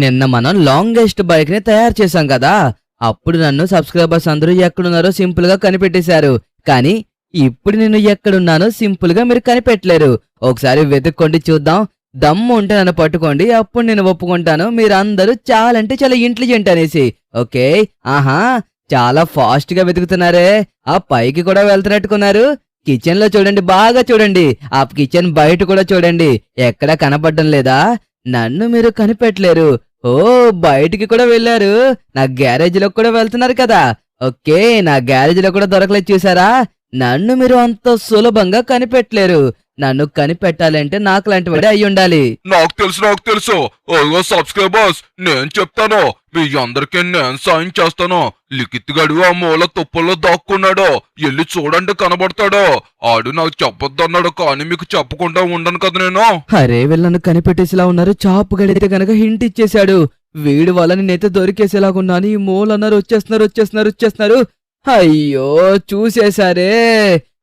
నిన్న మనం longest bike ని తయారు చేశాం కదా, అప్పుడు నన్ను సబ్స్క్రైబర్స్ అందరూ ఎక్కడున్నారో సింపుల్ గా కనిపెట్టేశారు. కానీ ఇప్పుడు నేను ఎక్కడున్నానో సింపుల్ గా మీరు కనిపెట్టలేరు. ఒకసారి వెతుక్కోండి చూద్దాం. దమ్ము ఉంటే నన్ను పట్టుకోండి, అప్పుడు నేను ఒప్పుకుంటాను మీరందరూ చాలా అంటే చాలా ఇంటెలిజెంట్ అనేసి. ఓకే, ఆహా, చాలా ఫాస్ట్ గా వెతుకుతున్నారే. ఆ పైకి కూడా వెళ్తున్నట్టుకున్నారు. కిచెన్ లో చూడండి, బాగా చూడండి. ఆ కిచెన్ బయట కూడా చూడండి, ఎక్కడా కనపడడం లేదా? నన్ను మీరు కనిపెట్టలేరు. ఓ, బయటికి కూడా వెళ్ళారు. నా గ్యారేజ్ లో కూడా వెళ్తున్నారు కదా. ఓకే, నా గ్యారేజ్ లో కూడా దొరకలేదు చూసారా? నన్ను మీరు అంత సులభంగా కనిపెట్టలేరు. నన్ను కనిపెట్టాలంటే నాకు లాంటి వాడే అయి ఉండాలి. నాకు తెలుసు. ఓ సబ్స్క్రైబర్స్, నేను చెప్తాను. మీ అందరికీ నేను సాయం చేస్తాను. లిఖిత్ గడు ఆ మూల తుప్పల్లో దాక్కున్నాడు. వెళ్ళి చూడండి, కనబడతాడు. ఆడు నాకు చెప్పొద్దన్నాడు, కానీ మీకు చెప్పకుండా ఉండను కదా నేను. అరే, వీళ్ళను కనిపెట్టేసేలా ఉన్నారు. చాపు గడితే గనక హింట్ ఇచ్చేశాడు. వీడి వల్ల నేనైతే దొరికేసేలాగున్నాను. ఈ మూలన్నారు, వచ్చేస్తున్నారు. అయ్యో, చూసేశారే.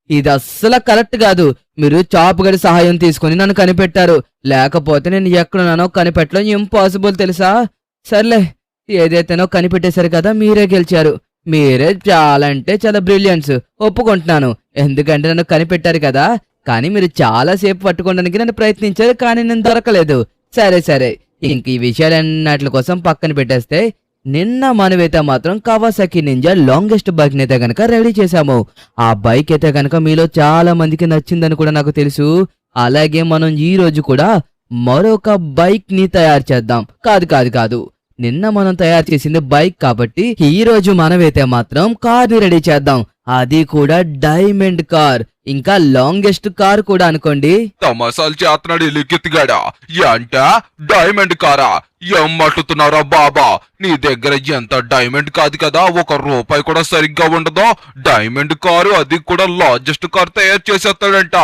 ఇది అస్సలు కరెక్ట్ కాదు. మీరు చాపుగడి సహాయం తీసుకుని నన్ను కనిపెట్టారు. లేకపోతే నేను ఎక్కడున్నానో కనిపెట్టడం ఇంపాసిబుల్ తెలుసా? సర్లే, ఏదైతేనో కనిపెట్టేశారు కదా, మీరే గెలిచారు. మీరే చాలా అంటే చాలా బ్రిలియన్స్, ఒప్పుకుంటున్నాను. ఎందుకంటే నన్ను కనిపెట్టారు కదా. కానీ మీరు చాలా సేపు పట్టుకోవడానికి నన్ను ప్రయత్నించారు, కానీ నేను దొరకలేదు. సరే, ఇంక ఈ విషయాలన్నిటి కోసం పక్కన పెట్టేస్తే, నిన్న మనమైతే మాత్రం కవాసాకి నింజా లాంగెస్ట్ బైక్ అయితే గనక రెడీ చేశాము. ఆ బైక్ అయితే గనక మీలో చాలా మందికి నచ్చిందని కూడా నాకు తెలుసు. అలాగే మనం ఈ రోజు కూడా మరొక బైక్ ని తయారు చేద్దాం. కాదు, నిన్న మనం తయారు చేసింది బైక్ కాబట్టి ఈ రోజు మనమైతే మాత్రం కార్ ని రెడీ చేద్దాం. అది కూడా డైమండ్ కార్, ఇంకా లాంగెస్ట్ కార్ కూడా అనుకోండి. తమాసాలు చేస్తున్నాడు లిఖిత్ గడా. ఏంట డైమండ్ కారా? ఏమంటున్నారా బాబా? నీ దగ్గర ఎంత డైమండ్ కాదు కదా, ₹1 కూడా సరిగ్గా ఉండదు. డైమండ్ కారు, అది కూడా లార్జెస్ట్ కార్ తయారు చేసేస్తాడంట.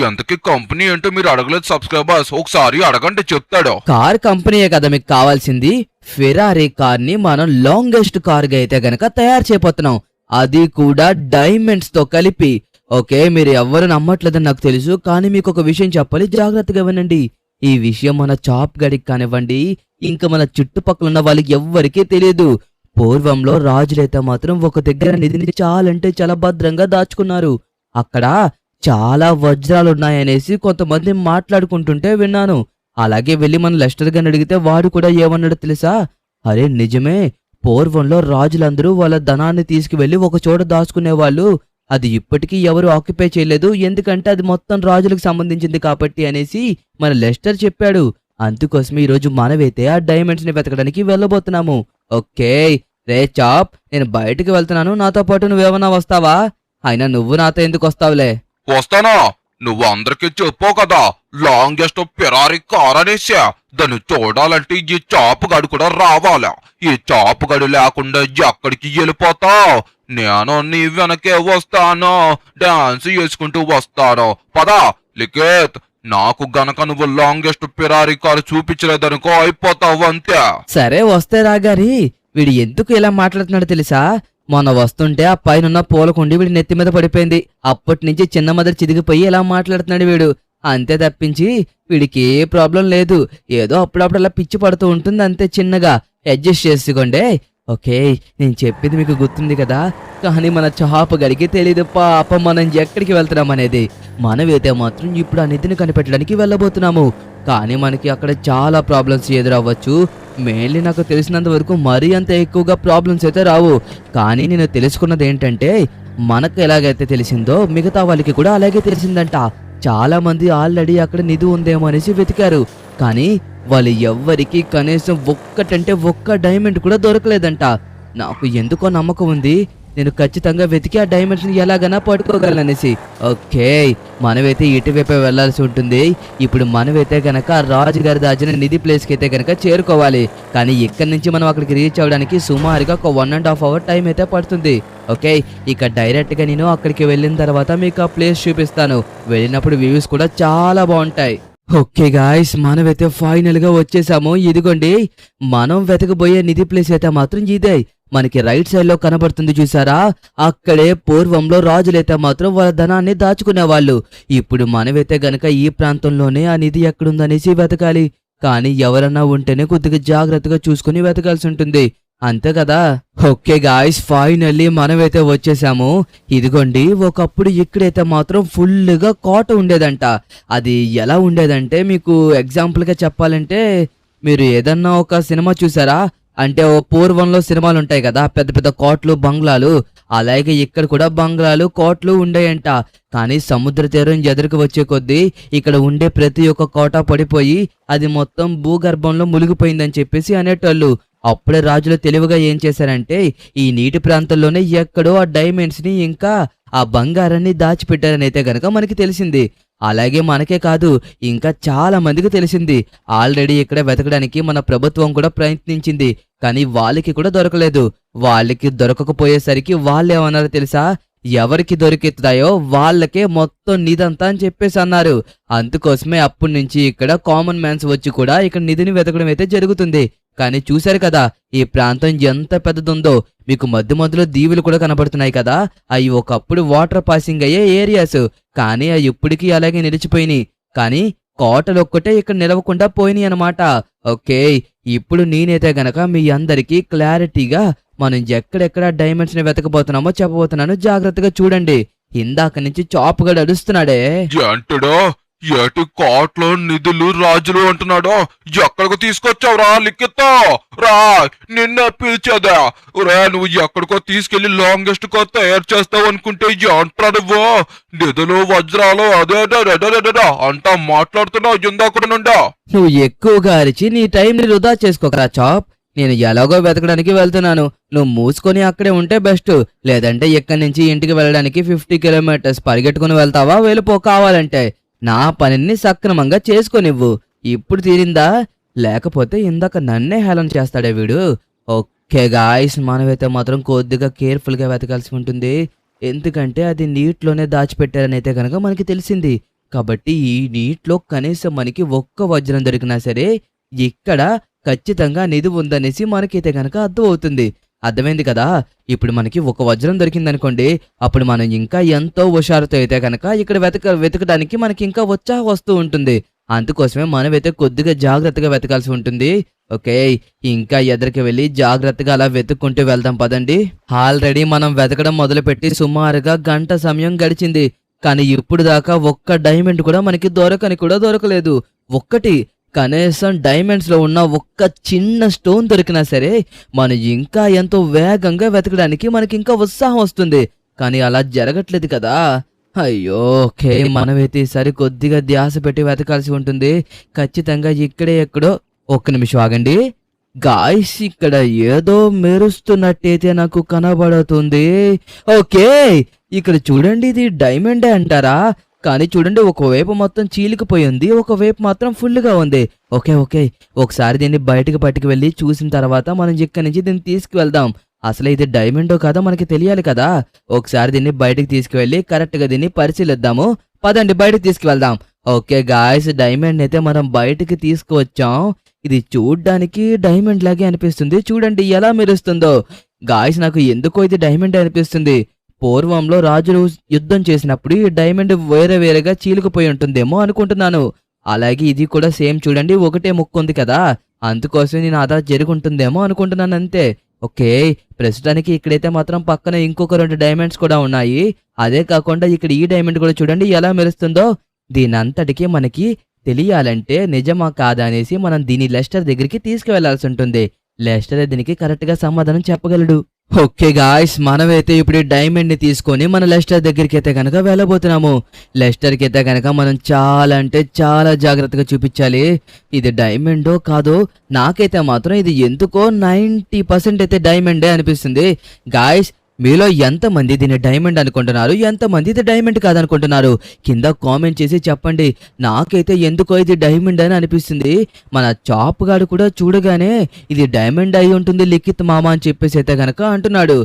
ఎంతకి కంపెనీ ఏంటో మీరు అడగలేదు సబ్స్క్రైబర్స్, ఒకసారి అడగండి చెప్తాడు. కార్ కంపెనీయే కదా మీకు కావాల్సింది. ఫెరారీ కార్ ని మనం లాంగెస్ట్ కార్ గా అయితే గనక తయారు చేయబోతున్నాం, అది కూడా డైమండ్స్ తో కలిపి. ఓకే, మీరు ఎవ్వరు నమ్మట్లేదని నాకు తెలుసు, కానీ మీకు ఒక విషయం చెప్పాలి, జాగ్రత్తగా వినండి. ఈ విషయం మన చాప్ గడికి కానివ్వండి, ఇంకా మన చుట్టుపక్కల ఉన్న వాళ్ళకి ఎవ్వరికీ తెలియదు. పూర్వంలో రాజులైతే మాత్రం ఒక దగ్గర నిధిని చాలా భద్రంగా దాచుకున్నారు. అక్కడ చాలా వజ్రాలున్నాయనేసి కొంతమంది మాట్లాడుకుంటుంటే విన్నాను. అలాగే వెళ్ళి మన లెస్టర్ గారిని అడిగితే వాడు కూడా ఏమన్నాడు తెలుసా? అరే నిజమే, పూర్వంలో రాజులందరూ వాళ్ళ ధనాన్ని తీసుకువెళ్లి ఒక చోట దాచుకునేవాళ్ళు. అది ఇప్పటికీ ఎవరు ఆక్యుపై చేయలేదు, ఎందుకంటే అది మొత్తం రాజులకు సంబంధించింది కాబట్టి అనేసి మన లెస్టర్ చెప్పాడు. అందుకోసమే ఈరోజు మనమైతే ఆ డైమండ్స్ ని వెతకడానికి వెళ్ళబోతున్నాము. ఓకే రే చాప్, నేను బయటికి వెళ్తున్నాను, నాతో పాటు నువ్వేమన్నా వస్తావా? అయినా నువ్వు నాతో ఎందుకు వస్తావులే? వస్తానా? నువ్వు అందరికి చెప్పో కదా, లాంగెస్ట్ ఫెరారీ కార్ అనేసా. దాన్ని చూడాలంటే ఈ చాపు గడు కూడా రావాలా. ఈ చాపు గడు లేకుండా ఎక్కడికి వెళ్ళిపోతావు? నేను నీ వెనకే వస్తాను, డాన్స్ చేసుకుంటూ వస్తాను. పదా లిఖిత్, నాకు గనక నువ్వు లాంగెస్ట్ ఫెరారీ కారు చూపించలేదనుకో అయిపోతావు అంతే. సరే వస్తే రాగారి. వీడు ఎందుకు ఇలా మాట్లాడుతున్నాడు తెలుసా? మొన్న వస్తుంటే ఆ పైన పూలకుండి వీడి నెత్తి మీద పడిపోయింది. అప్పటి నుంచి చిన్న మదర్ చిదిగిపోయి ఇలా మాట్లాడుతున్నాడు వీడు. అంతే తప్పించి వీడికి ఏ ప్రాబ్లం లేదు. ఏదో అప్పుడప్పుడు అలా పిచ్చి పడుతూ ఉంటుంది అంతే, చిన్నగా అడ్జస్ట్ చేసుకోండి. ఓకే, నేను చెప్పింది మీకు గుర్తుంది కదా. కానీ మన చాప గడికి తెలీదు పాపం మనం ఎక్కడికి వెళ్తున్నాం అనేది. మనమైతే మాత్రం ఇప్పుడు ఆ నిధిని కనిపెట్టడానికి వెళ్ళబోతున్నాము. కానీ మనకి అక్కడ చాలా ప్రాబ్లమ్స్ ఎదురవ్వచ్చు. మెయిన్లీ నాకు తెలిసినంత వరకు మరీ అంత ఎక్కువగా ప్రాబ్లమ్స్ అయితే రావు. కానీ నేను తెలుసుకున్నది ఏంటంటే, మనకు ఎలాగైతే తెలిసిందో మిగతా వాళ్ళకి కూడా అలాగే తెలిసిందంట. చాలా మంది ఆల్రెడీ అక్కడ నిధి ఉందేమో అనేసి వెతికారు, కానీ వాళ్ళు ఎవ్వరికి కనీసం ఒక్క డైమండ్ కూడా దొరకలేదంట. నాకు ఎందుకో నమ్మకం ఉంది, నేను ఖచ్చితంగా వెతికి ఆ డైమండ్స్ ని ఎలాగైనా పట్టుకోగలనేసి. ఓకే, మనమైతే ఇటువైపే వెళ్లాల్సి ఉంటుంది. ఇప్పుడు మనమైతే గనక రాజుగారి దాచిన నిధి ప్లేస్ కి అయితే గనక చేరుకోవాలి. కానీ ఇక్కడి నుంచి మనం అక్కడికి రీచ్ అవడానికి సుమారుగా ఒక 1.5 hour టైం అయితే పడుతుంది. ఓకే, ఇక డైరెక్ట్ గా నేను అక్కడికి వెళ్ళిన తర్వాత మీకు ఆ ప్లేస్ చూపిస్తాను. వెళ్ళినప్పుడు వ్యూస్ కూడా చాలా బాగుంటాయి. ఓకే గాయ్స్, మనమైతే ఫైనల్ గా వచ్చేసాము. ఇదిగోండి, మనం వెతకబోయే నిధి ప్లేస్ అయితే మాత్రం ఇదే. మనకి రైట్ సైడ్ లో కనబడుతుంది చూసారా? అక్కడే పూర్వంలో రాజులైతే మాత్రం వాళ్ళ ధనాన్ని దాచుకునేవాళ్ళు. ఇప్పుడు మనమైతే గనక ఈ ప్రాంతంలోనే ఆ నిధి ఎక్కడుందనేసి వెతకాలి. కానీ ఎవరన్నా ఉంటేనే కొద్దిగా జాగ్రత్తగా చూసుకుని వెతకాల్సి ఉంటుంది. అంతే కదా. ఓకే గాయ్స్, ఫైనల్లీ మనమైతే వచ్చేసాము. ఇదిగోండి, ఒకప్పుడు ఇక్కడైతే మాత్రం ఫుల్గా కోట ఉండేదంట. అది ఎలా ఉండేదంటే మీకు ఎగ్జాంపుల్గా చెప్పాలంటే, మీరు ఏదన్నా ఒక సినిమా చూసారా అంటే ఓ పూర్వంలో సినిమాలు ఉంటాయి కదా, పెద్ద పెద్ద కోట్లు బంగ్లాలు. అలాగే ఇక్కడ కూడా బంగ్లాలు కోట్లు ఉండేయంట. కానీ సముద్ర తీరం ఎదురుకు వచ్చే కొద్దీ ఇక్కడ ఉండే ప్రతి ఒక్క కోట పడిపోయి అది మొత్తం భూగర్భంలో మునిగిపోయిందని చెప్పేసి అనేటోళ్ళు. అప్పుడే రాజులు తెలివిగా ఏం చేశారంటే ఈ నీటి ప్రాంతంలోనే ఎక్కడో ఆ డైమండ్స్ ని ఇంకా ఆ బంగారాన్ని దాచిపెట్టారని అయితే గనక మనకి తెలిసింది. అలాగే మనకే కాదు, ఇంకా చాలా మందికి తెలిసింది. ఆల్రెడీ ఇక్కడ వెతకడానికి మన ప్రభుత్వం కూడా ప్రయత్నించింది, కానీ వాళ్ళకి కూడా దొరకలేదు. వాళ్ళకి దొరకకపోయేసరికి వాళ్ళు ఏమన్నారో తెలుసా, ఎవరికి దొరికితాయో వాళ్ళకే మొత్తం నిధంతా అని చెప్పేసి అన్నారు. అందుకోసమే అప్పటి నుంచి ఇక్కడ కామన్ మ్యాన్స్ వచ్చి కూడా ఇక్కడ నిధిని వెతకడం అయితే జరుగుతుంది. కానీ చూశారు కదా ఈ ప్రాంతం ఎంత పెద్దదుందో. మీకు మధ్య మధ్యలో దీవులు కూడా కనబడుతున్నాయి కదా, అవి ఒకప్పుడు వాటర్ పాసింగ్ అయ్యే ఏరియాస్. కానీ అవి ఇప్పటికీ అలాగే నిలిచిపోయినాయి. కానీ కోటలు ఒక్కటే ఇక్కడ నిలవకుండా పోయినాయి అనమాట. ఓకే, ఇప్పుడు నేనైతే గనక మీ అందరికీ క్లారిటీగా మనం ఎక్కడెక్కడ డైమండ్స్ ని వెతకబోతున్నామో చెప్పబోతున్నాను. జాగ్రత్తగా చూడండి. ఇందాక నుంచి చాపుగా అడుస్తున్నాడే. ఏంటడో ఏటి కోట్లో నిధులు రాజులు అంటున్నాడో, ఎక్కడికి తీసుకొచ్చావురా లిఖితో? రా, నిన్నే పిలిచేదా? రా, నువ్వు ఎక్కడికో తీసుకెళ్లి లాంగెస్ట్ కో తయారు చేస్తావు అనుకుంటే ఏంట్రా నువ్వు? నిధులు వజ్రాలు అదే అంటా మాట్లాడుతున్నావు ఇందాక నుండా. నువ్వు ఎక్కువగా అరిచి నీ టైంని వృధా చేసుకోకరా చాప్. నేను ఎలాగో వెతకడానికి వెళ్తున్నాను, నువ్వు మూసుకొని అక్కడే ఉంటే బెస్ట్. లేదంటే ఇక్కడి నుంచి ఇంటికి వెళ్ళడానికి 50 కిలోమీటర్స్ పరిగెట్టుకుని వెళ్తావా? వెళ్ళిపో కావాలంటే. నా పనిని సక్రమంగా చేసుకోనివ్వు. ఇప్పుడు తీరిందా? లేకపోతే ఇందాక నన్నే హేళన చేస్తాడే వీడు. ఓకే గాయ్స్, మనమైతే మాత్రం కొద్దిగా కేర్ఫుల్గా వెతకాల్సి ఉంటుంది. ఎందుకంటే అది నీటిలోనే దాచిపెట్టారని అయితే కనుక మనకి తెలిసింది. కాబట్టి ఈ నీటిలో కనీసం మనకి ఒక్క వజ్రం దొరికినా సరే ఇక్కడ ఖచ్చితంగా నిధి ఉందనేసి మనకైతే గనక అర్థం అవుతుంది. అర్థమైంది కదా. ఇప్పుడు మనకి ఒక వజ్రం దొరికిందనుకోండి, అప్పుడు మనం ఇంకా ఎంతో హుషారుతో అయితే కనుక ఇక్కడ వెతకడానికి మనకి ఇంకా ఉత్సాహం వస్తూ ఉంటుంది. అందుకోసమే మనమైతే కొద్దిగా జాగ్రత్తగా వెతకాల్సి ఉంటుంది. ఓకే, ఇంకా ఎదురుకి వెళ్ళి జాగ్రత్తగా అలా వెతుక్కుంటూ వెళ్దాం పదండి. ఆల్రెడీ మనం వెతకడం మొదలుపెట్టి సుమారుగా గంట సమయం గడిచింది. కానీ ఇప్పుడు దాకా ఒక్క డైమండ్ కూడా మనకి దొరకలేదు. ఒక్కటి కనీసం డైమండ్స్ లో ఉన్న ఒక్క చిన్న స్టోన్ దొరికినా సరే మనం ఇంకా ఎంతో వేగంగా వెతకడానికి మనకి ఇంకా ఉత్సాహం వస్తుంది. కానీ అలా జరగట్లేదు కదా. అయ్యో, ఓకే, మనమైతే ఈసారి కొద్దిగా ధ్యాస పెట్టి వెతకాల్సి ఉంటుంది. ఖచ్చితంగా ఇక్కడే ఎక్కడో. ఒక్క నిమిషం ఆగండి గాయ్స్, ఇక్కడ ఏదో మెరుస్తున్నట్టయితే నాకు కనబడుతుంది. ఓకే, ఇక్కడ చూడండి, ఇది డైమండే అంటారా? కానీ చూడండి, ఒకవైపు మొత్తం చీలికిపోయి ఉంది, ఒకవైపు మాత్రం ఫుల్గా ఉంది. ఓకే, ఒకసారి దీన్ని బయటకు పట్టుకు వెళ్ళి చూసిన తర్వాత మనం ఇక్కడి నుంచి దీన్ని తీసుకువెళ్దాం. అసలు ఇది డైమండో కాదో మనకి తెలియాలి కదా. ఒకసారి దీన్ని బయటకు తీసుకువెళ్ళి కరెక్ట్ గా దీన్ని పరిశీలిద్దాము. పదండి, బయటకు తీసుకువెళ్దాం. ఓకే గాయ్స్, డైమండ్ అయితే మనం బయటకి తీసుకువచ్చాం. ఇది చూడ్డానికి డైమండ్ లాగే అనిపిస్తుంది. చూడండి ఎలా మెరుస్తుందో. గాయ్స్, నాకు ఎందుకో ఇది డైమండ్ అనిపిస్తుంది. పూర్వంలో రాజులు యుద్ధం చేసినప్పుడు ఈ డైమండ్ వేరేగా చీలుకుపోయి ఉంటుందేమో అనుకుంటున్నాను. అలాగే ఇది కూడా సేమ్ చూడండి, ఒకటే ముక్కు ఉంది కదా, అందుకోసం నేను అదా జరుగుంటుందేమో అనుకుంటున్నాను అంతే. ఓకే, ప్రస్తుతానికి ఇక్కడైతే మాత్రం పక్కన ఇంకొక 2 డైమండ్స్ కూడా ఉన్నాయి. అదే కాకుండా ఇక్కడ ఈ డైమండ్ కూడా చూడండి ఎలా మెరుస్తుందో. దీనంతటికీ మనకి తెలియాలంటే నిజమా కాదా అనేసి మనం దీని లెస్టర్ దగ్గరికి తీసుకువెళ్లాల్సి ఉంటుంది. లెస్టర్ దీనికి కరెక్ట్ గా సమాధానం చెప్పగలడు. ఓకే గాయ్స్, మనమైతే ఇప్పుడు డైమండ్ ని తీసుకొని మన లెస్టర్ దగ్గరికి అయితే కనుక వెళ్ళబోతున్నాము. లెస్టర్ కి అయితే కనుక మనం చాలా అంటే చాలా జాగ్రత్తగా చూపించాలి. ఇది డైమండో కాదో, నాకైతే మాత్రం ఇది ఎందుకో 90% అయితే డైమండే అనిపిస్తుంది. గాయ్స్, మీలో ఎంతమంది దీన్ని డైమండ్ అనుకుంటున్నారు, ఎంతమంది ఇది డైమండ్ కాదనుకుంటున్నారు కింద కామెంట్ చేసి చెప్పండి. నాకైతే ఎందుకో ఇది డైమండ్ అని అనిపిస్తుంది. మన చాప్ గాడు కూడా చూడగానే ఇది డైమండ్ అయి ఉంటుంది లిఖిత్ మామ అని చెప్పేసి అయితే గనక అంటున్నాడు.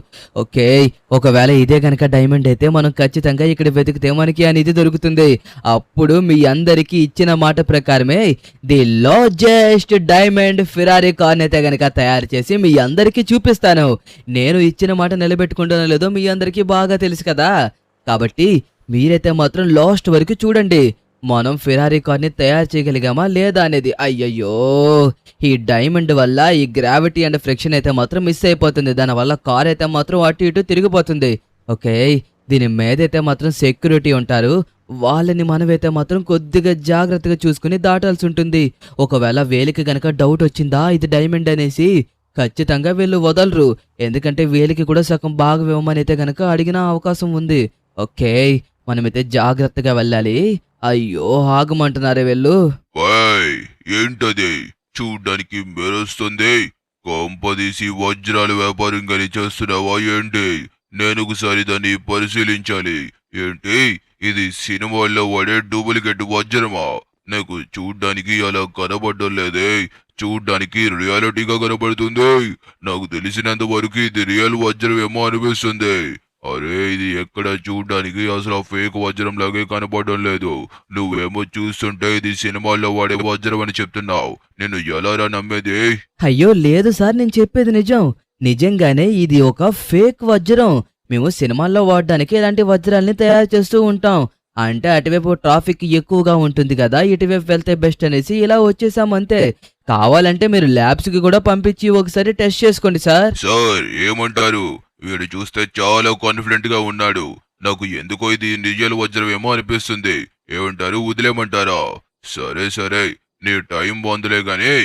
ఓకే, ఒకవేళ ఇదే గనక డైమండ్ అయితే మనం ఖచ్చితంగా ఇక్కడ వెతికితే మనకి ఆ నిధి దొరుకుతుంది. అప్పుడు మీ అందరికీ ఇచ్చిన మాట ప్రకారమే the largest diamond Ferrari car అయితే గనక తయారు చేసి మీ అందరికీ చూపిస్తాను. నేను ఇచ్చిన మాట నిలబెట్టుకుంటానో లేదో మీ అందరికీ బాగా తెలుసు కదా. కాబట్టి మీరైతే మాత్రం లాస్ట్ వరకు చూడండి. మనం ఫెరారీ కార్ని తయారు చేయగలిగామా లేదా అనేది. అయ్యయ్యో, ఈ డైమండ్ వల్ల ఈ గ్రావిటీ అండ్ ఫ్రిక్షన్ అయితే మాత్రం మిస్ అయిపోతుంది. దానివల్ల కార్ అయితే మాత్రం అటు ఇటు తిరిగిపోతుంది. ఓకే, దీని మీదైతే మాత్రం సెక్యూరిటీ ఉంటారు. వాళ్ళని మనమైతే మాత్రం కొద్దిగా జాగ్రత్తగా చూసుకుని దాటాల్సి ఉంటుంది. ఒకవేళ వేలికి గనక డౌట్ వచ్చిందా ఇది డైమండ్ అనేసి, ఖచ్చితంగా వీళ్ళు వదలరు. ఎందుకంటే వేలికి కూడా సగం బాగా ఇవ్వమని అయితే గనక అడిగిన అవకాశం ఉంది. ఓకే, మనమైతే జాగ్రత్తగా వెళ్ళాలి. అయ్యో, ఆగమంటున్నారే వీళ్ళు. ఓయ్, ఏంటది చూడ్డానికి మెరుస్తుంది? కొంపదీసి వజ్రాల వ్యాపారం గాని చేస్తున్నావా ఏంటి? నేను ఒకసారి దాన్ని పరిశీలించాలి. ఏంటి ఇది సినిమాల్లో వాడే డూప్లికేట్ వజ్రమా? నాకు చూడ్డానికి అలా కనబడడం లేదే. చూడ్డానికి రియాలిటీగా కనబడుతుంది. నాకు తెలిసినంత వరకు ఇది రియల్ వజ్రం ఏమో అనిపిస్తుంది. అరే, ఇది ఎక్కడ చూడ్డానికి అసలు ఫేక్ వజ్రం లాగే కనపడడం లేదు. నువ్వేమో చూస్తుంటే ఇది సినిమాల్లో వాడే వజ్రం అని చెప్తున్నావు. నేను ఎలారా నమ్మేది? అయ్యో లేదు సార్, నేను చెప్పేది నిజం. నిజంగానే ఇది ఒక ఫేక్ వజ్రం. మేము సినిమాల్లో వాడడానికి ఇలాంటి వజ్రాల్ని తయారు చేస్తూ ఉంటాం. అంటే అటువైపు ట్రాఫిక్ ఎక్కువగా ఉంటుంది కదా, ఇటువైపు వెళ్తే బెస్ట్ అనేసి ఇలా వచ్చేసాం అంతే. కావాలంటే మీరు ల్యాబ్స్ కి కూడా పంపించి ఒకసారి టెస్ట్ చేసుకోండి సార్. సార్, ఏమంటారు? వీడు చూస్తే చాలా కాన్ఫిడెంట్ గా ఉన్నాడు. నాకు ఎందుకో ఇది రియల్ వజ్రం ఏమో అనిపిస్తుంది. ఏమంటారు, వదిలేమంటారా? సరే సరే, నీ టైం బాగుందిలే గాని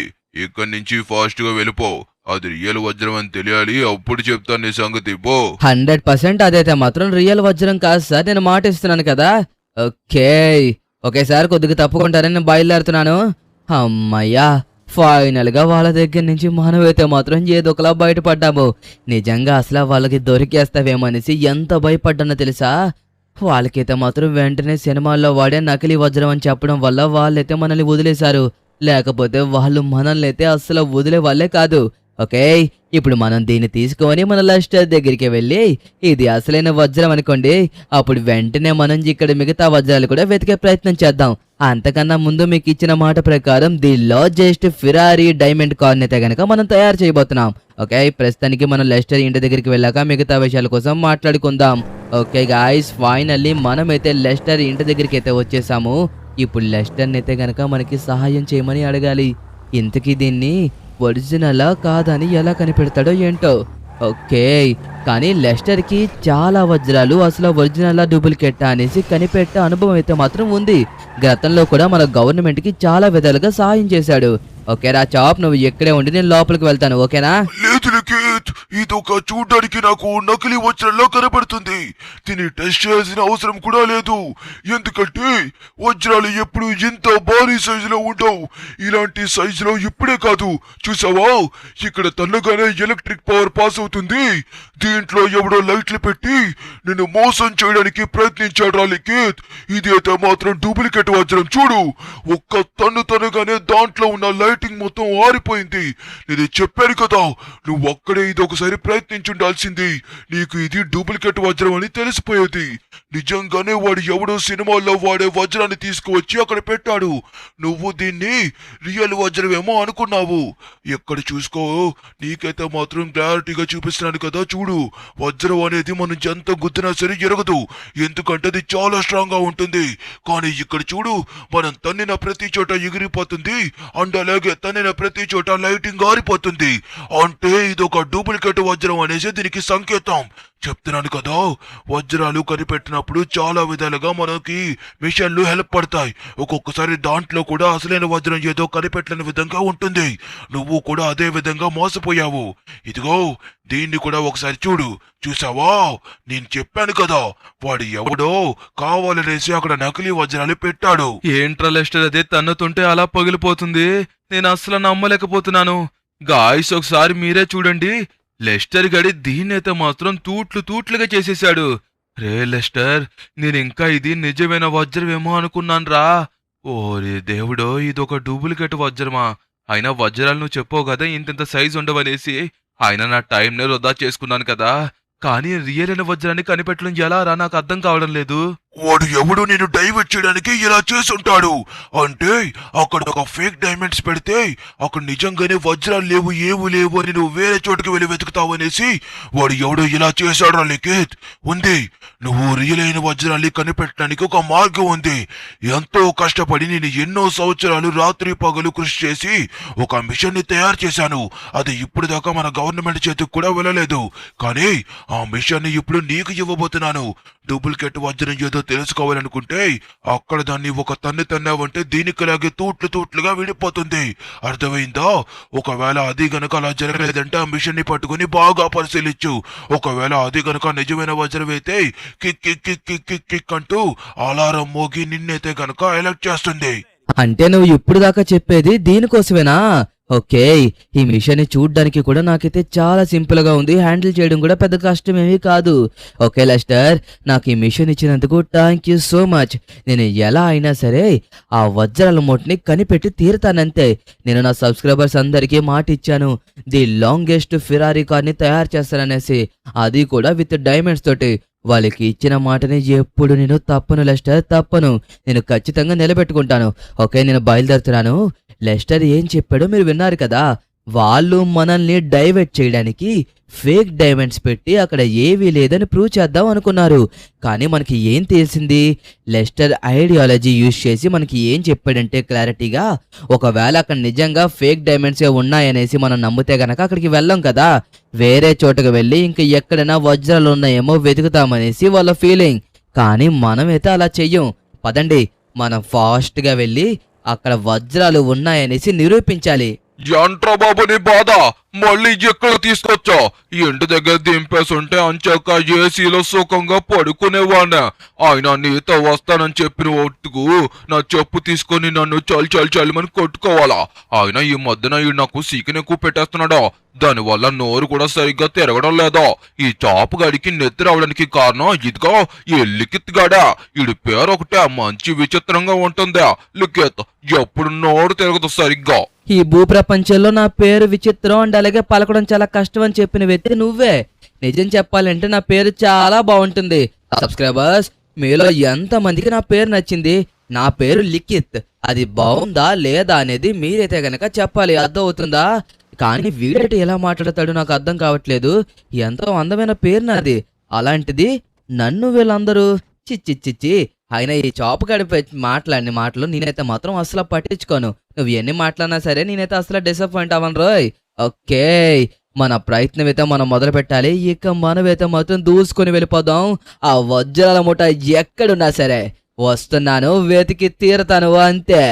ఇక్కడి నుంచి ఫాస్ట్ గా వెళ్ళిపో. అది రియల్ వజ్రం అని తెలియాలి, అప్పుడు చెప్తాను నీ సంగతి. పో. 100% అదైతే మాత్రం రియల్ వజ్రం కాదు సార్, నేను మాట ఇస్తున్నాను కదా. ఓకే, ఓకే సార్, కొద్దిగా తప్పుకుంటారని నేను బయలుదేరుతున్నాను. అమ్మయ్యా, ఫైనల్ గా వాళ్ళ దగ్గర నుంచి మనమైతే మాత్రం ఏదో ఒకలా బయటపడ్డాము. నిజంగా అసలు వాళ్ళకి దొరికేస్తావేమో అనేసి ఎంత భయపడ్డానో తెలుసా. వాళ్ళకైతే మాత్రం వెంటనే సినిమాల్లో వాడే నకిలీ వజ్రం అని చెప్పడం వల్ల వాళ్ళైతే మనల్ని వదిలేశారు. లేకపోతే వాళ్ళు మనల్ని అయితే అస్సలు వదిలే వాళ్ళే కాదు. ఓకే, ఇప్పుడు మనం దీన్ని తీసుకొని మన లెస్టర్ దగ్గరికి వెళ్ళి ఇది అసలైన వజ్రం అనుకోండి, అప్పుడు వెంటనే మనం ఇక్కడ మిగతా వజ్రాలు కూడా వెతికే ప్రయత్నం చేద్దాం. అంతకన్నా ముందు మీకు ఇచ్చిన మాట ప్రకారం ది లార్జెస్ట్ ఫెరారీ డైమండ్ కార్ని అయితే గనక మనం తయారు చేయబోతున్నాం. ఓకే, ప్రస్తుతానికి మనం లెస్టర్ ఇంటి దగ్గరికి వెళ్ళాక మిగతా విషయాల కోసం మాట్లాడుకుందాం. ఓకే గాయ్స్, ఫైనల్లీ మనమైతే లెస్టర్ ఇంటి దగ్గరికి అయితే వచ్చేసాము. ఇప్పుడు లెస్టర్ని అయితే గనక మనకి సహాయం చేయమని అడగాలి. ఇంతకీ దీన్ని ఒరిజినలా కాదని ఎలా కనిపెడతాడో ఏంటో. ఓకే, కానీ లెస్టర్కి చాలా వజ్రాలు అసలు ఒరిజినల్ డూప్లికేట్ అనేసి కనిపెట్టే అనుభవం అయితే మాత్రం ఉంది. గతంలో కూడా మన గవర్నమెంట్కి చాలా విధాలుగా సహాయం చేశాడు. ఓకేరా చాప్, నువ్వు ఎక్కడే ఉండి నేను లోపలికి వెళ్తాను. ఓకేనా? లేదు లిఖిత్, ఇదొక చూడ్డానికి నాకు నకిలీ వజ్రంలో కనబడుతుంది. దీన్ని టెస్ట్ చేయాల్సిన అవసరం కూడా లేదు. ఎందుకంటే వజ్రాలు ఎప్పుడు ఇంత భారీ సైజులో ఉండవు. ఇలాంటి సైజులో ఇప్పుడే కాదు, చూసావా ఇక్కడ తన్నగానే ఎలక్ట్రిక్ పవర్ పాస్ అవుతుంది. దీంట్లో ఎవడో లైట్లు పెట్టి నిన్ను మోసం చేయడానికి ప్రయత్నించాడు లిఖిత్. ఇది అయితే మాత్రం డూప్లికేట్ వజ్రం. చూడు, ఒక్క తన్నగానే దాంట్లో ఉన్న లైటింగ్ మొత్తం ఆరిపోయింది. నేను చెప్పాను కదా, నువ్వు ఒక్కడే ఇది ఒకసారి ప్రయత్నించుండాల్సింది. నీకు ఇది డూప్లికేట్ వజ్రం అని తెలిసిపోయేది. నిజంగానే వాడు ఎవడో సినిమాల్లో వాడే వజ్రాన్ని తీసుకువచ్చి అక్కడ పెట్టాడు. నువ్వు దీన్ని రియల్ వజ్రమేమో అనుకున్నావు. ఎక్కడ చూసుకో, నీకైతే మాత్రం క్లారిటీగా చూపిస్తున్నాను కదా. చూడు, వజ్రం అనేది మనం ఎంత గుద్దినా సరే ఎరగదు, ఎందుకంటే అది చాలా స్ట్రాంగ్ గా ఉంటుంది. కానీ ఇక్కడ చూడు, మనం తన్నిన ప్రతి చోట ఎగిరిపోతుంది, అండ్ అలాగే తన్నిన ప్రతి చోట లైటింగ్ ఆరిపోతుంది. అంటే ఇదొక డూప్లికేట్ వజ్రం అనేసి దీనికి సంకేతం. చెప్తున్నాను కదా, వజ్రాలు కనిపెట్టినప్పుడు చాలా విధాలుగా మనకి మిషన్లు హెల్ప్ పడతాయి. ఒక్కొక్కసారి దాంట్లో కూడా అసలైన వజ్రం ఏదో కనిపెట్టలేని విధంగా ఉంటుంది. నువ్వు కూడా అదే విధంగా మోసపోయావు. ఇదిగో, దీన్ని కూడా ఒకసారి చూడు. చూసావా, నేను చెప్పాను కదా, వాడు ఎవడో కావాలనేసి అక్కడ నకిలీ వజ్రాలు పెట్టాడు. ఏంట్రా లెస్టర్, అదే తన్నుతుంటే అలా పగిలిపోతుంది. నేను అస్సలు నమ్మలేకపోతున్నాను. గాయ్స్, ఒకసారి మీరే చూడండి. లెస్టర్ గడి దీన్నైతే మాత్రం తూట్లుగా చేసేశాడు. రే లెస్టర్, నేనింకా ఇది నిజమైన వజ్రమేమో అనుకున్నాన్రా. ఓరే దేవుడో, ఇదొక డూప్లికేట్ వజ్రమా? అయినా వజ్రాలు నువ్వు చెప్పావు కదా ఇంత సైజు ఉండవనేసి. అయినా నా టైంనే వృధా చేసుకున్నాను కదా. కానీ రియల్ అయిన వజ్రాన్ని కనిపెట్టడం ఎలా రా, నాకు అర్థం కావడం లేదు. వాడు ఎవడు నేను డైవర్ట్ చేయడానికి ఇలా చేసుంటాడు. అంటే అక్కడ ఒక ఫేక్ డైమండ్స్ పెడితే అక్కడ నిజంగానే వజ్రాలు లేవు ఏవు లేవు అని నువ్వు వేరే చోటుకి వెళ్ళి వెతుకుతావనేసి వాడు ఎవడో ఇలా చేశాడు లిఖిత్. ఉంది, నువ్వు రియల్ అయిన వజ్రాల్ని కనిపెట్టడానికి ఒక మార్గం ఉంది. ఎంతో కష్టపడి నేను ఎన్నో సంవత్సరాలు రాత్రి పగలు కృషి చేసి ఒక మిషన్ ని తయారు చేశాను. అది ఇప్పుడు దాకా మన గవర్నమెంట్ చేతికి కూడా వెళ్ళలేదు. కానీ ఆ మిషన్ ని ఇప్పుడు నీకు ఇవ్వబోతున్నాను. డూప్లికేట్ వజ్రం ఏదో తెలుసుకోవాలనుకుంటే అక్కడ దాన్ని ఒక తన్నావంటే దీనికిలాగే తూట్లు తూట్లుగా విడిపోతుంది. అర్థమైందా? ఒకవేళ అది గనక అలా జరగలేదంటే ఆ మిషన్ ని పట్టుకుని బాగా పరిశీలించు. ఒకవేళ అది గనక నిజమైన వజ్రం అయితే kick kick kick kick kick kick అంటూ అలారం మోగి నిన్నైతే గనక ఎలక్ట్ చేస్తుంది. అంటే నువ్వు ఇప్పుడు దాకా చెప్పేది దీనికోసమేనా? ఓకే, ఈ మిషన్ ని చూడ్డానికి కూడా నాకైతే చాలా సింపుల్ గా ఉంది. హ్యాండిల్ చేయడం కూడా పెద్ద కష్టమేమీ కాదు. ఓకే లెస్టర్, నాకు ఈ మిషన్ ఇచ్చినందుకు థ్యాంక్ యూ సో మచ్. నేను ఎలా అయినా సరే ఆ వజ్రాల మూటని కనిపెట్టి తీరుతానంతే. నేను నా సబ్స్క్రైబర్స్ అందరికీ మాట ఇచ్చాను, ది లాంగెస్ట్ ఫిరారీ కార్ ని తయారు చేస్తాననేసి, అది కూడా విత్ డైమండ్స్ తోటి. వాళ్ళకి ఇచ్చిన మాటని ఎప్పుడు నేను తప్పను లెస్టర్, తప్పను. నేను ఖచ్చితంగా నిలబెట్టుకుంటాను. ఓకే, నేను బయలుదేరుతున్నాను. లెస్టర్ ఏం చెప్పాడో మీరు విన్నారు కదా. వాళ్ళు మనల్ని డైవర్ట్ చేయడానికి ఫేక్ డైమండ్స్ పెట్టి అక్కడ ఏవీ లేదని ప్రూవ్ చేద్దాం అనుకున్నారు. కానీ మనకి ఏం తెలిసింది? లెస్టర్ ఐడియాలజీ యూజ్ చేసి మనకి ఏం చెప్పాడంటే క్లారిటీగా, ఒకవేళ అక్కడ నిజంగా ఫేక్ డైమండ్సే ఉన్నాయనేసి మనం నమ్మితే గనక అక్కడికి వెళ్ళాం కదా, వేరే చోటుకు వెళ్ళి ఇంకా ఎక్కడైనా వజ్రాలు ఉన్నాయేమో వెతుకుతామనేసి వాళ్ళ ఫీలింగ్. కానీ మనమైతే అలా చెయ్యం. పదండి, మనం ఫాస్ట్గా వెళ్ళి అక్కడ వజ్రాలు ఉన్నాయనేసి నిరూపించాలి. ఏంట్రా బాబు నీ బాధ? మళ్ళీ ఎక్కడ తీసుకొచ్చా? ఇంటి దగ్గర దింపేసుంటే అంచాక ఏసీలో సుఖంగా పడుకునేవాడినా. ఆయన నీతో వస్తానని చెప్పిన ఒట్టుకు నా చెప్పు తీసుకొని నన్ను చల్మని కొట్టుకోవాలా? ఆయన ఈ మధ్యన ఈ నాకు సీకిని ఎక్కువ పెట్టేస్తున్నాడా? దానివల్ల నోరు కూడా సరిగ్గా తిరగడం లేదా? ఈ చాపు గడికి నెత్తి రావడానికి కారణం ఇదిగో ఈ లిఖిత్ గాడా. ఈడి పేరు ఒకటే మంచి విచిత్రంగా ఉంటుందా? లిఖిత్ ఎప్పుడు నోరు తిరగదు సరిగ్గా. ఈ భూప్రపంచంలో నా పేరు విచిత్రం అండ్ అలాగే పలకడం చాలా కష్టం అని చెప్పిన వ్యక్తి నువ్వే. నిజం చెప్పాలంటే నా పేరు చాలా బాగుంటుంది. సబ్స్క్రైబర్స్, మీలో ఎంత మందికి నా పేరు నచ్చింది? నా పేరు లిఖిత్. అది బాగుందా లేదా అనేది మీరైతే గనక చెప్పాలి. అర్థం అవుతుందా? కానీ వీడేటి ఎలా మాట్లాడతాడు నాకు అర్థం కావట్లేదు. ఎంతో అందమైన పేరు నాది, అలాంటిది నన్ను వీళ్ళందరూ చిచ్చిచ్చిచ్చి. ఆయన ఈ చాపు గడిపే మాట్లాడిన మాటలు నేనైతే మాత్రం అసలు పట్టించుకోను. నువ్వు ఎన్ని మాట్లాడినా సరే నేనైతే అసలు డిసప్పాయింట్ అవ్వను రోయ్. ఓకే, మన ప్రయత్నం అయితే మనం మొదలు పెట్టాలి. ఇక మనమైతే మాత్రం దూసుకొని వెళ్ళిపోదాం. ఆ వజ్రాల మూట ఎక్కడున్నా సరే వస్తున్నాను, వెతికి తీరతాను అంతే.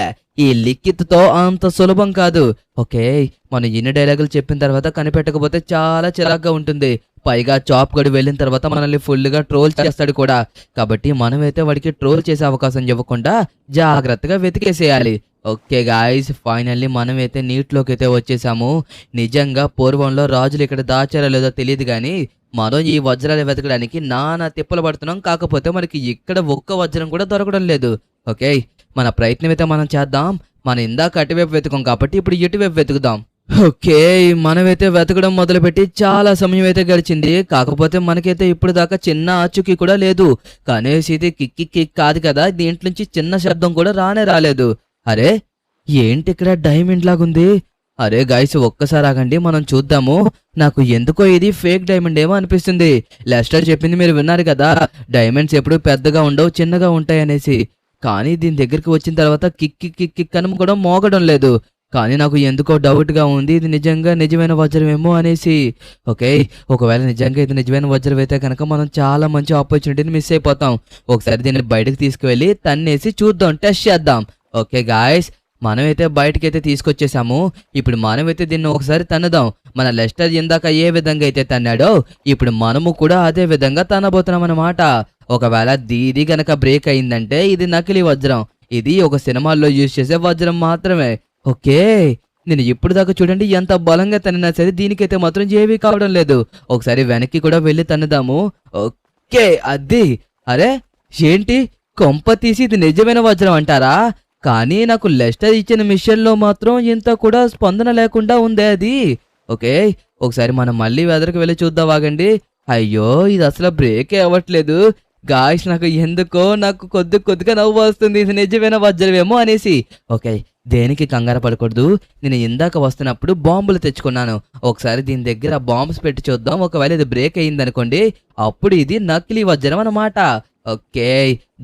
ఈ లిఖిత్తో అంత సులభం కాదు. ఓకే, మనం ఇన్ని డైలాగులు చెప్పిన తర్వాత కనిపెట్టకపోతే చాలా చిరాగ్గా ఉంటుంది. పైగా చాప్ గడు వెళ్ళిన తర్వాత మనల్ని ఫుల్గా ట్రోల్ చేస్తాడు కూడా. కాబట్టి మనమైతే వాడికి ట్రోల్ చేసే అవకాశం ఇవ్వకుండా జాగ్రత్తగా వెతికేసేయాలి. ఓకే గాయ్స్, ఫైనల్లీ మనమైతే నీటిలోకి అయితే వచ్చేసాము. నిజంగా పూర్వంలో రాజులు ఇక్కడ దాచారో లేదో తెలియదు కానీ మనం ఈ వజ్రాలు వెతకడానికి నానా తిప్పలు పడుతున్నాం. కాకపోతే మనకి ఇక్కడ ఒక్క వజ్రం కూడా దొరకడం లేదు. ఓకే, మన ప్రయత్నం అయితే మనం చేద్దాం. మనం ఇందాక అటువైపు వెతుకాం కాబట్టి ఇప్పుడు ఇటువైపు వెతుకుదాం. ఓకే, మనమైతే వెతకడం మొదలుపెట్టి చాలా సమయం అయితే గడిచింది. కాకపోతే మనకైతే ఇప్పుడు దాకా చిన్న ఆచుకి కూడా లేదు. కనీసం ఇది కిక్కి కిక్ కాదు కదా, దీంట్లోంచి చిన్న శబ్దం కూడా రాలేదు. అరే ఏంటి ఇక్కడ డైమండ్ లాగుంది? అరే గైస్, ఒక్కసారి ఆగండి, మనం చూద్దాము. నాకు ఎందుకో ఇది ఫేక్ డైమండ్ ఏమో అనిపిస్తుంది. లెస్టర్ చెప్పింది మీరు విన్నారు కదా, డైమండ్స్ ఎప్పుడు పెద్దగా ఉండవు, చిన్నగా ఉంటాయి అనేసి. కానీ దీని దగ్గరికి వచ్చిన తర్వాత కిక్ కిక్ కిక్ కిక్ అని కూడా మోగడం లేదు. కానీ నాకు ఎందుకో డౌట్గా ఉంది, ఇది నిజంగా నిజమైన వజ్రమేమో అనేసి. ఓకే, ఒకవేళ నిజంగా ఇది నిజమైన వజ్రం అయితే కనుక మనం చాలా మంచి ఆపర్చునిటీని మిస్ అయిపోతాం. ఒకసారి దీన్ని బయటకు తీసుకువెళ్ళి తన్నేసి చూద్దాం, టెస్ట్ చేద్దాం. ఓకే గాయస్, మనమైతే బయటకైతే తీసుకొచ్చేసాము. ఇప్పుడు మనమైతే దీన్ని ఒకసారి తన్నుదాం. మన లెస్టర్ ఇందాక ఏ విధంగా అయితే తన్నాడో ఇప్పుడు మనము కూడా అదే విధంగా తన్నబోతున్నాం అన్నమాట. ఒకవేళ దీది గనక బ్రేక్ అయిందంటే ఇది నకిలీ వజ్రం, ఇది ఒక సినిమాల్లో యూజ్ చేసే వజ్రం మాత్రమే. ఓకే, నేను ఇప్పుడు దాకా చూడండి ఎంత బలంగా తన్నినా సరే దీనికైతే మాత్రం ఏమీ కావడం లేదు. ఒకసారి వెనక్కి కూడా వెళ్ళి తన్నుదాము. ఓకే, అది. అరే ఏంటి, కొంప తీసి ఇది నిజమైన వజ్రం అంటారా? కానీ నాకు లెస్టర్ ఇచ్చిన మిషన్లో మాత్రం ఇంత కూడా స్పందన లేకుండా ఉందే అది. ఓకే, ఒకసారి మనం మళ్ళీ వెదరికి వెళ్ళి చూద్దాం, ఆగండి. అయ్యో, ఇది అసలు బ్రేకే అవ్వట్లేదు. గాయస్ నాకు కొద్దిగా నవ్వు వస్తుంది, ఇది నిజమైన వజ్రమేమో అనేసి. ఓకే, దేనికి కంగారు పడకూడదు. నేను ఇందాక వస్తున్నప్పుడు బాంబులు తెచ్చుకున్నాను. ఒకసారి దీని దగ్గర బాంబ్స్ పెట్టి చూద్దాం. ఒకవేళ ఇది బ్రేక్ అయ్యిందనుకోండి, అప్పుడు ఇది నకిలీ వజ్రం అన్నమాట. ఓకే,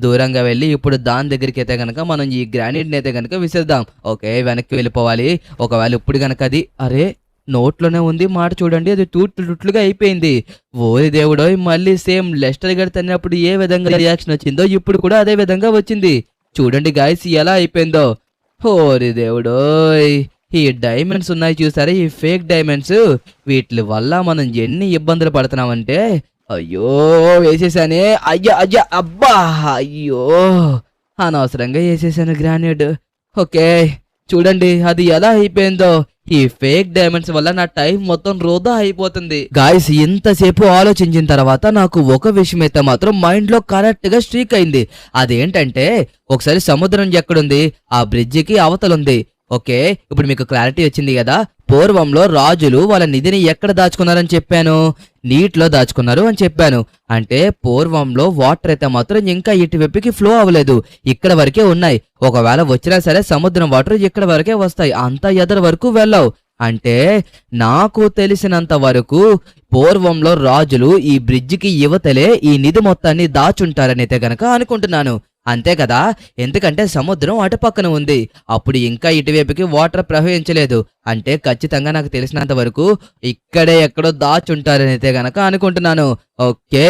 దూరంగా వెళ్ళి ఇప్పుడు దాని దగ్గరికి అయితే గనక మనం ఈ గ్రానైట్ అయితే గనక విసిద్దాం. ఓకే, వెనక్కి వెళ్ళిపోవాలి. ఒకవేళ ఇప్పుడు గనక అది అరే నోట్లోనే ఉంది, మాట చూడండి, అది తుట్లుగా అయిపోయింది. ఓరి దేవుడో, మళ్ళీ సేమ్ లెస్టర్ గారు తన్నప్పుడు ఏ విధంగా రియాక్షన్ వచ్చిందో ఇప్పుడు కూడా అదే విధంగా వచ్చింది. చూడండి గాయస్ ఎలా అయిపోయిందో. ఓరి దేవుడోయ్, ఈ డైమండ్స్ ఉన్నాయి చూసారా, ఈ ఫేక్ డైమండ్స్, వీటి వల్ల మనం ఎన్ని ఇబ్బందులు పడుతున్నామంటే, అయ్యో వేసేసానే, అయ్యా అబ్బా, అయ్యో అనవసరంగా వేసేసాను గ్రానైట్. ఓకే చూడండి అది ఎలా అయిపోయిందో. ఈ ఫేక్ డైమండ్స్ వల్ల నా టైం మొత్తం వృధా అయిపోతుంది. గాయస్ ఇంతసేపు ఆలోచించిన తర్వాత నాకు ఒక విషయం అయితే మాత్రం మైండ్ లో కరెక్ట్ గా స్ట్రీక్ అయింది. అదేంటంటే ఒకసారి సముద్రం ఎక్కడుంది, ఆ బ్రిడ్జికి అవతలుంది. ఓకే, ఇప్పుడు మీకు క్లారిటీ వచ్చింది కదా. పూర్వంలో రాజులు వాళ్ళ నిధిని ఎక్కడ దాచుకున్నారని చెప్పాను, నీటిలో దాచుకున్నారు అని చెప్పాను. అంటే పూర్వంలో వాటర్ అయితే మాత్రం ఇంకా ఇటువైపుకి ఫ్లో అవ్వలేదు, ఇక్కడ వరకే ఉన్నాయి. ఒకవేళ వచ్చినా సరే సముద్రం వాటర్ ఇక్కడ వరకే వస్తాయి, అంత ఎదర వరకు వెళ్ళవు. అంటే నాకు తెలిసినంత వరకు పూర్వంలో రాజులు ఈ బ్రిడ్జికి యువతలే ఈ నిధి మొత్తాన్ని దాచుంటారని అయితే గనక అనుకుంటున్నాను. అంతే కదా, ఎందుకంటే సముద్రం అటుపక్కన ఉంది, అప్పుడు ఇంకా ఇటువైపుకి వాటర్ ప్రవహించలేదు. అంటే ఖచ్చితంగా నాకు తెలిసినంత వరకు ఇక్కడే ఎక్కడో దాచుంటారని అయితే గనక అనుకుంటున్నాను. ఓకే,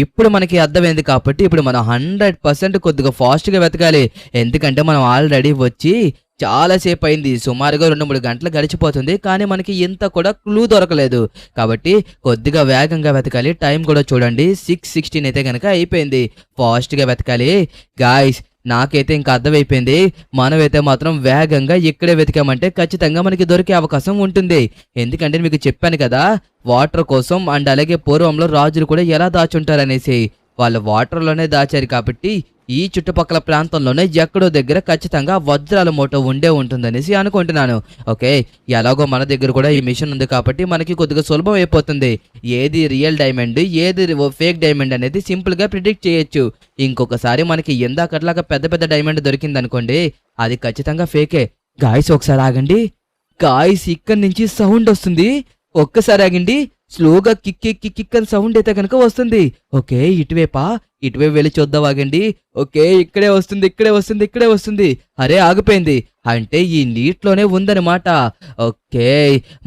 ఇప్పుడు మనకి అర్థమైంది కాబట్టి ఇప్పుడు మనం 100% కొద్దిగా ఫాస్ట్గా వెతకాలి. ఎందుకంటే మనం ఆల్రెడీ వచ్చి చాలాసేపు అయింది, సుమారుగా 2-3 గంటలు గడిచిపోతుంది, కానీ మనకి ఇంత కూడా క్లూ దొరకలేదు. కాబట్టి కొద్దిగా వేగంగా వెతకాలి. టైం కూడా చూడండి 6:16 అయితే కనుక అయిపోయింది. ఫాస్ట్గా వెతకాలి గాయస్. నాకైతే ఇంకా అర్థమైపోయింది, మనమైతే మాత్రం వేగంగా ఇక్కడే వెతికామంటే ఖచ్చితంగా మనకి దొరికే అవకాశం ఉంటుంది. ఎందుకంటే మీకు చెప్పాను కదా, వాటర్ కోసం అండ్ అలాగే పూర్వంలో రాజులు కూడా ఎలా దాచుంటారనేసి. వాళ్ళు వాటర్లోనే దాచారు కాబట్టి ఈ చుట్టుపక్కల ప్రాంతంలోనే ఎక్కడో దగ్గర ఖచ్చితంగా వజ్రాల మూట ఉండే ఉంటుందనేసి అనుకుంటున్నాను. ఓకే, ఎలాగో మన దగ్గర కూడా ఈ మిషన్ ఉంది కాబట్టి మనకి కొద్దిగా సులభం అయిపోతుంది. ఏది రియల్ డైమండ్ ఏది ఫేక్ డైమండ్ అనేది సింపుల్ గా ప్రిడిక్ట్ చేయొచ్చు. ఇంకొకసారి మనకి ఎందాకట్లాగా పెద్ద డైమండ్ దొరికింది అనుకోండి, అది ఖచ్చితంగా ఫేకే. గాయస్ ఒకసారి ఆగండి గాయస్, ఇక్కడి నుంచి సౌండ్ వస్తుంది. ఒక్కసారి ఆగండి, స్లోగా కిక్ అని సౌండ్ అయితే కనుక వస్తుంది. ఓకే, ఇటువైపు వెళ్ళి చూద్దాం, ఆగండి. ఓకే, ఇక్కడే వస్తుంది. అరే ఆగిపోయింది, అంటే ఈ నీటిలోనే ఉందన్నమాట. ఓకే,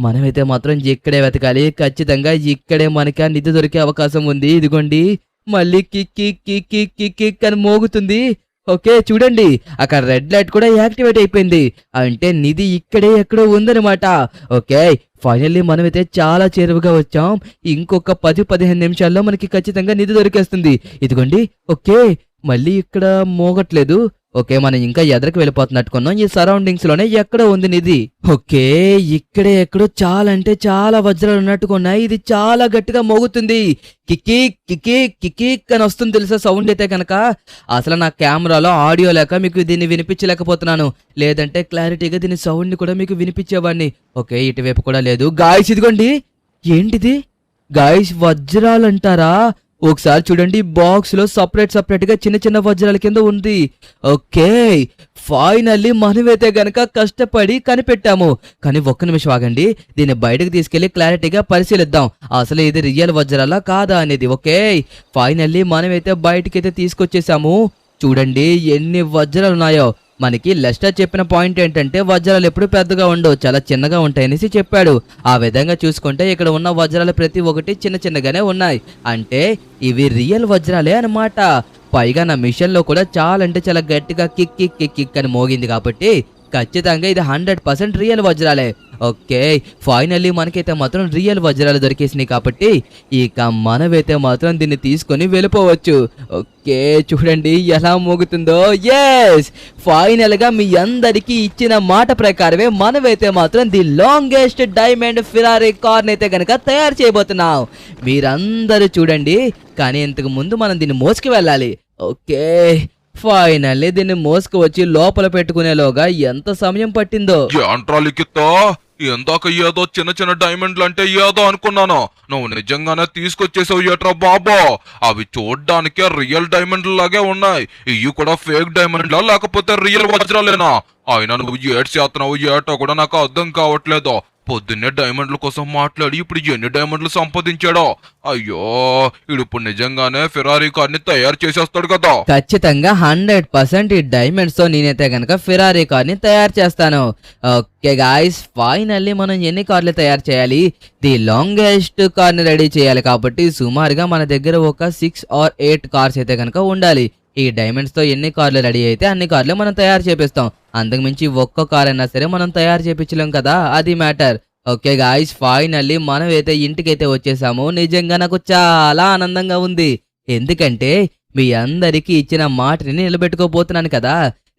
మనమైతే మాత్రం ఇక్కడే వెతకాలి. ఖచ్చితంగా ఇక్కడే మనకి ఆ నిధి దొరికే అవకాశం ఉంది. ఇదిగోండి మళ్ళీ కిక్ అని మోగుతుంది. ఓకే చూడండి, అక్కడ రెడ్ లైట్ కూడా యాక్టివేట్ అయిపోయింది, అంటే నిధి ఇక్కడే ఎక్కడో ఉందన్నమాట. ఓకే, ఫైనల్లీ మనమైతే చాలా చేరువుగా వచ్చాం. ఇంకొక 10-15 నిమిషాల్లో మనకి ఖచ్చితంగా నిధి దొరికేస్తుంది. ఇదిగోండి. ఓకే, మళ్ళీ ఇక్కడ మోగట్లేదు. ఓకే, మనం ఇంకా ఎదరికి వెళ్ళిపోతున్నట్టుకున్నాం. ఈ సరౌండింగ్స్ లోనే ఎక్కడో ఉంది నిధి. ఓకే, ఇక్కడే ఎక్కడో చాలా అంటే చాలా వజ్రాలు ఉన్నట్టుకున్నాయి. ఇది చాలా గట్టిగా మోగుతుంది. కిక్ అని వస్తుంది తెలుసా సౌండ్ అయితే కనుక. అసలు నా కెమెరాలో ఆడియో లేక మీకు దీన్ని వినిపించలేకపోతున్నాను, లేదంటే క్లారిటీగా దీని సౌండ్ ని కూడా మీకు వినిపించేవాడిని. ఓకే, ఇటువైపు కూడా లేదు. గాయస్ ఇదిగోండి, ఏంటిది గాయస్, వజ్రాలు అంటారా? ఒకసారి చూడండి, బాక్స్ లో సపరేట్ గా చిన్న వజ్రాల కింద ఉంది. ఓకే, ఫైనల్లీ మనమైతే గనక కష్టపడి కనిపెట్టాము. కానీ ఒక్క నిమిషం ఆగండి, దీన్ని బయటకు తీసుకెళ్లి క్లారిటీగా పరిశీలిద్దాం, అసలు ఇది రియల్ వజ్రాలా కాదా అనేది. ఓకే, ఫైనల్లీ మనమైతే బయటకైతే తీసుకొచ్చేసాము. చూడండి ఎన్ని వజ్రాలు ఉన్నాయో. మనకి లెస్టర్ చెప్పిన పాయింట్ ఏంటంటే వజ్రాలు ఎప్పుడు పెద్దగా ఉండవు, చాలా చిన్నగా ఉంటాయనేసి చెప్పాడు. ఆ విధంగా చూసుకుంటే ఇక్కడ ఉన్న వజ్రాలు ప్రతి ఒక్కటి చిన్నగానే ఉన్నాయి, అంటే ఇవి రియల్ వజ్రాలే అన్నమాట. పైగా నా మిషన్ లో కూడా చాలా అంటే చాలా గట్టిగా కిక్ అని మోగింది కాబట్టి ఖచ్చితంగా ఇది 100% రియల్ వజ్రాలే. ఓకే, ఫైనల్లీ మనకైతే మాత్రం రియల్ వజ్రాలు దొరికేసినాయి కాబట్టి ఇక మనమైతే మాత్రం దీన్ని తీసుకొని వెళ్ళిపోవచ్చు. ఓకే చూడండి ఎలా మోగుతుందో. ఎస్, ఫైనల్ గా మీ అందరికీ ఇచ్చిన మాట ప్రకారమే మనమైతే మాత్రం the longest diamond Ferrari car అయితే గనక తయారు చేయబోతున్నాం. మీరందరూ చూడండి, కానీ ఇంతకు ముందు మనం దీన్ని మోసుకు వెళ్ళాలి. ఓకే, ఫైనల్లీ దీన్ని మోసుకు వచ్చి లోపల పెట్టుకునేలోగా ఎంత సమయం పట్టిందో. ఏంట్రా లిఖిత, ఇందాక ఏదో చిన్న చిన్న డైమండ్లు అంటే ఏదో అనుకున్నాను. నువ్వు నిజంగానే తీసుకొచ్చేసావు ఏట్రా బాబా. అవి చూడ్డానికే రియల్ డైమండ్ల లాగే ఉన్నాయి. ఇవి కూడా ఫేక్ డైమండ్లా లేకపోతే రియల్ వజ్రాలేనా? అయినా నువ్వు ఏడ్ చేస్తున్నావు ఏటో కూడా నాకు అర్థం కావట్లేదు. పొద్దున్నే డైమండ్ల కోసం మాట్లాడి ఇప్పుడు ఎన్ని డైమండ్లు సంపాదించాడో. అయ్యో, ఇప్పుడు నిజంగానే ఫెరారీ కార్ని తయారు చేసేస్తాడు కదా. ఖచ్చితంగా 100% ఈ డైమండ్స్ తో నేనైతే గనక ఫెరారీ కార్ ని తయారు చేస్తాను. ఓకే గాయ్స్, ఫైనల్లీ మనం ఎన్ని కార్లు తయారు చేయాలి? ది లాంగెస్ట్ కార్ ని రెడీ చేయాలి కాబట్టి సుమారుగా మన దగ్గర ఒక 6 or 8 కార్స్ అయితే గనక ఉండాలి. ఈ డైమండ్స్ తో ఎన్ని కార్లు రెడీ అయితే అన్ని కార్లు మనం తయారు చేపిస్తాం. అంతకు మించి ఒక్క కార్ అయినా సరే మనం తయారు చేపించలేం కదా, అది మ్యాటర్. ఓకే గాయ్స్, ఫైనల్లీ మనం అయితే ఇంటికైతే వచ్చేసాము. నిజంగా నాకు చాలా ఆనందంగా ఉంది. ఎందుకంటే మీ అందరికీ ఇచ్చిన మాటని నిలబెట్టుకోబోతున్నాను కదా.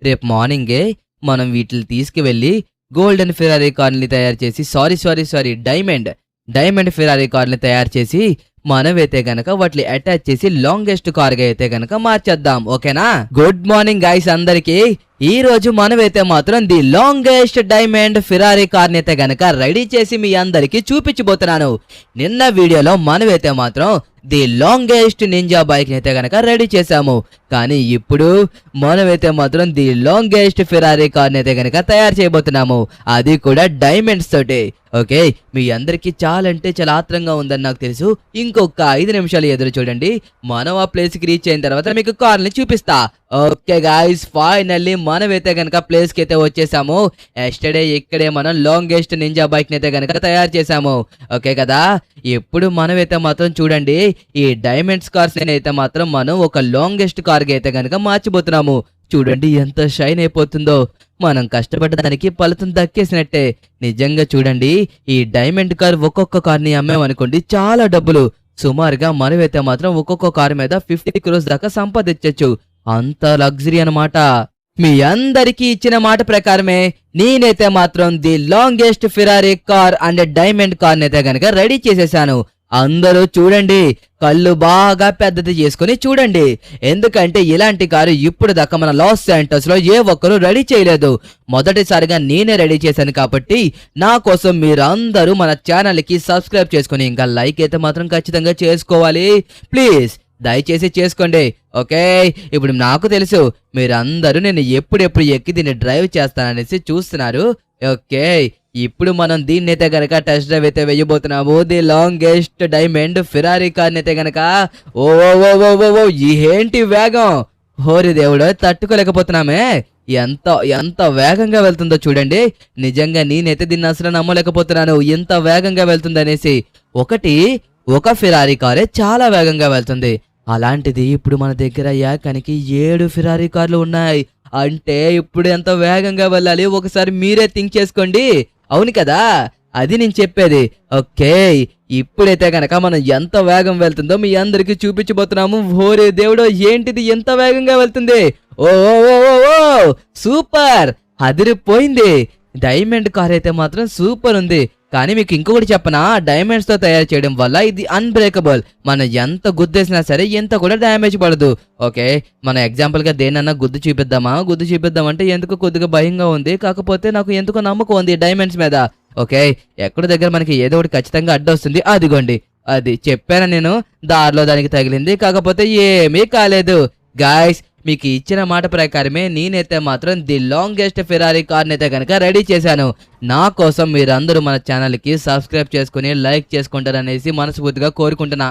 రేపు మార్నింగే మనం వీటిని తీసుకువెళ్ళి గోల్డెన్ ఫెరారీ కార్ని తయారు చేసి సారీ డైమండ్ ఫెరారీ కార్ని తయారు చేసి మనమైతే గనక వాటిని అటాచ్ చేసి లాంగెస్ట్ కార్ గా అయితే గనక మార్చేద్దాం. ఓకేనా? గుడ్ మార్నింగ్ గైస్ అందరికి. ఈ రోజు మనమైతే మాత్రం the longest diamond Ferrari car అయితే గనక రెడీ చేసి మీ అందరికి చూపించబోతున్నాను. నిన్న వీడియోలో మనమైతే మాత్రం ది లాంగెస్ట్ నింజా బైక్ అయితే గనక రెడీ చేసాము. కానీ ఇప్పుడు మనమైతే మాత్రం ది లాంగెస్ట్ ఫెరారీ కార్ అయితే గనక తయారు చేయబోతున్నాము. అది కూడా డైమండ్స్ తోటి. ఓకే, మీ అందరికి చాలా అంటే చాలా ఆత్రంగా ఉందని నాకు తెలుసు. ఇంకొక 5 నిమిషాలు ఎదురు చూడండి. మనం ఆ ప్లేస్ కి రీచ్ అయిన తర్వాత మీకు కార్ ని చూపిస్తా. ఓకే గాయ్స్, ఫైనల్లీ మనమైతే గనక ప్లేస్ కి అయితే వచ్చేసాము. ఎస్టర్డే ఇక్కడే మనం లాంగెస్ట్ నింజా బైక్ అయితే గనక తయారు చేసాము. ఓకే కదా, ఇప్పుడు మనమైతే మాత్రం చూడండి, ఈ డైమండ్స్ కార్స్ అయితే మాత్రం మనం ఒక లాంగెస్ట్ కార్ గా అయితే గనక మార్చిపోతున్నాము. చూడండి ఎంత షైన్ అయిపోతుందో. మనం కష్టపడ్డ దానికి ఫలితం దక్కేసినట్టే. నిజంగా చూడండి, ఈ డైమండ్ కార్ ఒక్కొక్క కార్ని అమ్మామనుకోండి చాలా డబ్బులు. సుమారుగా మనమైతే మాత్రం ఒక్కొక్క కార్ మీద 50 crores దాకా సంపాదించచ్చు. అంత లగ్జరీ అన్నమాట. మీ అందరికీ ఇచ్చిన మాట ప్రకారమే నేనైతే మాత్రం the longest Ferrari car and diamond car అయితే గనక రెడీ చేసేసాను. అందరూ చూడండి, కళ్ళు బాగా పెద్దది చేసుకుని చూడండి. ఎందుకంటే ఇలాంటి కారు ఇప్పుడు దాకా మన లాస్ శాంటోస్ లో ఏ ఒక్కరు రెడీ చేయలేదు. మొదటిసారిగా నేనే రెడీ చేశాను కాబట్టి నా కోసం మీరందరూ మన ఛానల్ కి సబ్స్క్రైబ్ చేసుకుని ఇంకా లైక్ అయితే మాత్రం ఖచ్చితంగా చేసుకోవాలి. ప్లీజ్ దయచేసి చేసుకోండి. ఓకే, ఇప్పుడు నాకు తెలుసు మీరందరూ నేను ఎప్పుడెప్పుడు ఎక్కి దీన్ని డ్రైవ్ చేస్తాననేసి చూస్తున్నారు. ఓకే, ఇప్పుడు మనం దీన్ని అయితే గనక టెస్ట్ డ్రైవ్ అయితే వేయబోతున్నాము. The longest diamond Ferrari car అయితే గనక. ఓ ఏంటి వేగం! హోరి దేవుడు, తట్టుకోలేకపోతున్నామే. ఎంత వేగంగా వెళ్తుందో చూడండి. నిజంగా నేనైతే దీన్ని అసలు నమ్మలేకపోతున్నాను, ఎంత వేగంగా వెళ్తుందనేసి. ఒక ఫెరారీ కారే చాలా వేగంగా వెళ్తుంది. అలాంటిది ఇప్పుడు మన దగ్గర ఏకానికి 7 ఫెరారీ కార్లు ఉన్నాయి. అంటే ఇప్పుడు ఎంత వేగంగా వెళ్ళాలి ఒకసారి మీరే థింక్ చేసుకోండి. అవును కదా, అది నేను చెప్పేది. ఓకే, ఇప్పుడైతే గనక మనం ఎంత వేగం వెళ్తుందో మీ అందరికి చూపించబోతున్నాము. ఓరే దేవుడో, ఏంటిది ఎంత వేగంగా వెళ్తుంది! ఓ సూపర్, అదిరిపోయింది. డైమండ్ కార్ అయితే మాత్రం సూపర్ ఉంది. కానీ మీకు ఇంకొకటి చెప్పనా, డైమండ్స్ తో తయారు చేయడం వల్ల ఇది అన్బ్రేకబుల్. మనం ఎంత గుద్దేసినా సరే ఎంత కూడా డ్యామేజ్ పడదు. ఓకే, మన ఎగ్జాంపుల్ గా దేనన్నా గుద్దు చూపిద్దామంటే ఎందుకు కొద్దిగా భయంగా ఉంది. కాకపోతే నాకు ఎందుకో నమ్మకం ఉంది డైమండ్స్ మీద. ఓకే, ఎక్కడ దగ్గర మనకి ఏదో ఒకటి ఖచ్చితంగా అడ్డొస్తుంది. అదిగోండి, అది చెప్పాను నేను, దారిలో దానికి తగిలింది. కాకపోతే ఏమీ కాలేదు. గాయ్స్, మీకు ఇచ్చిన మాట ప్రకారమే నేనైతే మాత్రం ది లాంగెస్ట్ ఫెరారీ కార్ అయితే కనుక రెడీ చేశాను. నా కోసం మీరందరూ మన ఛానల్ కి సబ్స్క్రైబ్ చేసుకుని లైక్ చేసుకుంటారనేసి మనస్ఫూర్తిగా కోరుకుంటున్నా.